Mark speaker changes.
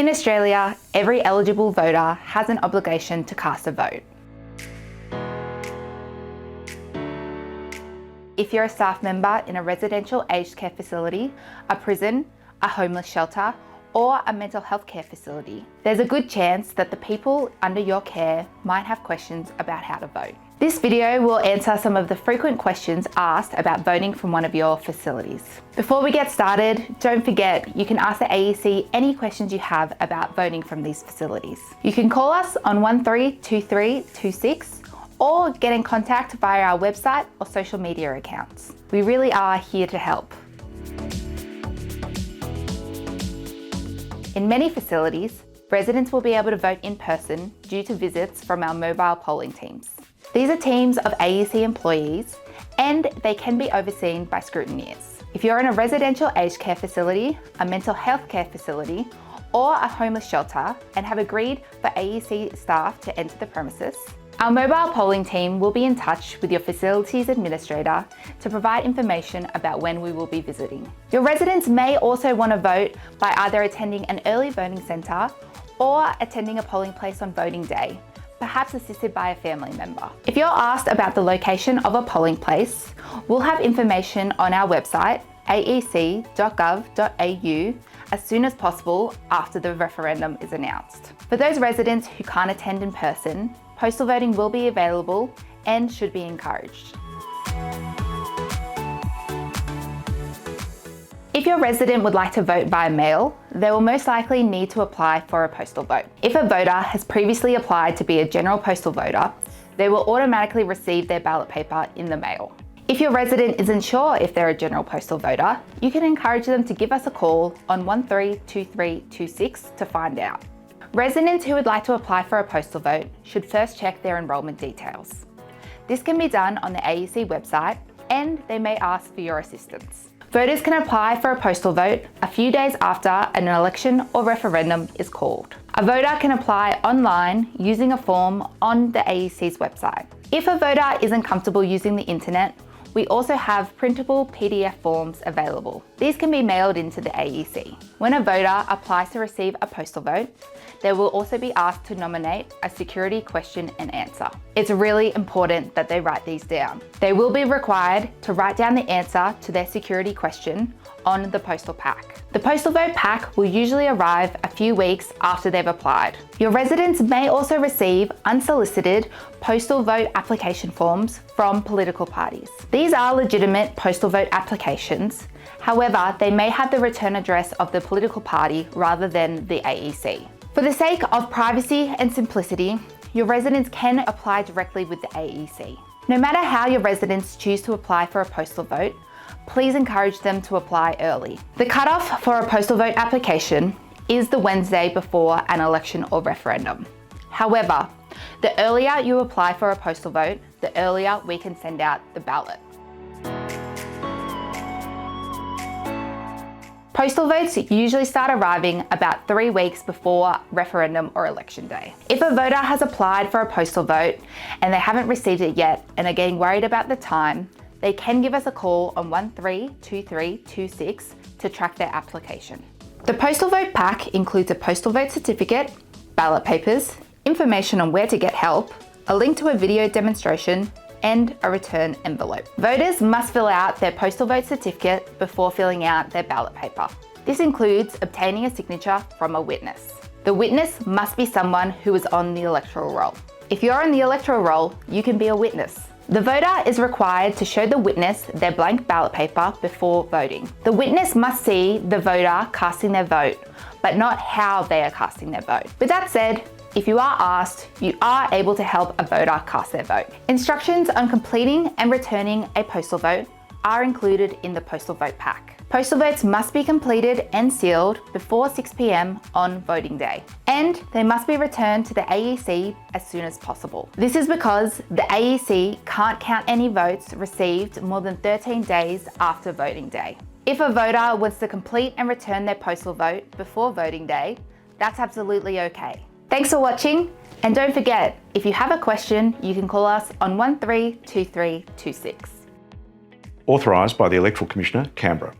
Speaker 1: In Australia, every eligible voter has an obligation to cast a vote. If you're a staff member in a residential aged care facility, a prison, a homeless shelter, or a mental health care facility, there's a good chance that the people under your care might have questions about how to vote. This video will answer some of the frequent questions asked about voting from one of your facilities. Before we get started, don't forget you can ask the AEC any questions you have about voting from these facilities. You can call us on 132326 or get in contact via our website or social media accounts. We really are here to help. In many facilities, residents will be able to vote in person due to visits from our mobile polling teams. These are teams of AEC employees and they can be overseen by scrutineers. If you're in a residential aged care facility, a mental health care facility, or a homeless shelter and have agreed for AEC staff to enter the premises, our mobile polling team will be in touch with your facilities administrator to provide information about when we will be visiting. Your residents may also want to vote by either attending an early voting centre or attending a polling place on voting day, perhaps assisted by a family member. If you're asked about the location of a polling place, we'll have information on our website, aec.gov.au, as soon as possible after the referendum is announced. For those residents who can't attend in person, postal voting will be available and should be encouraged. If your resident would like to vote by mail, they will most likely need to apply for a postal vote. If a voter has previously applied to be a general postal voter, they will automatically receive their ballot paper in the mail. If your resident isn't sure if they're a general postal voter, you can encourage them to give us a call on 132326 to find out. Residents who would like to apply for a postal vote should first check their enrolment details. This can be done on the AEC website and they may ask for your assistance. Voters can apply for a postal vote a few days after an election or referendum is called. A voter can apply online using a form on the AEC's website. If a voter isn't comfortable using the internet, we also have printable PDF forms available. These can be mailed into the AEC. When a voter applies to receive a postal vote, they will also be asked to nominate a security question and answer. It's really important that they write these down. They will be required to write down the answer to their security question on the postal pack. The postal vote pack will usually arrive a few weeks after they've applied. Your residents may also receive unsolicited postal vote application forms from political parties. These are legitimate postal vote applications. However, they may have the return address of the political party rather than the AEC. For the sake of privacy and simplicity, your residents can apply directly with the AEC. No matter how your residents choose to apply for a postal vote, please encourage them to apply early. The cutoff for a postal vote application is the Wednesday before an election or referendum. However, the earlier you apply for a postal vote, the earlier we can send out the ballot. Postal votes usually start arriving about 3 weeks before referendum or election day. If a voter has applied for a postal vote and they haven't received it yet and are getting worried about the time, they can give us a call on 132326 to track their application. The postal vote pack includes a postal vote certificate, ballot papers, information on where to get help, a link to a video demonstration, and a return envelope. Voters must fill out their postal vote certificate before filling out their ballot paper. This includes obtaining a signature from a witness. The witness must be someone who is on the electoral roll. If you're on the electoral roll, you can be a witness. The voter is required to show the witness their blank ballot paper before voting. The witness must see the voter casting their vote, but not how they are casting their vote. With that said, if you are asked, you are able to help a voter cast their vote. Instructions on completing and returning a postal vote are included in the postal vote pack. Postal votes must be completed and sealed before 6 p.m. on voting day, and they must be returned to the AEC as soon as possible. This is because the AEC can't count any votes received more than 13 days after voting day. If a voter wants to complete and return their postal vote before voting day, that's absolutely okay. Thanks for watching, and don't forget, if you have a question, you can call us on 132326.
Speaker 2: Authorised by the Electoral Commissioner, Canberra.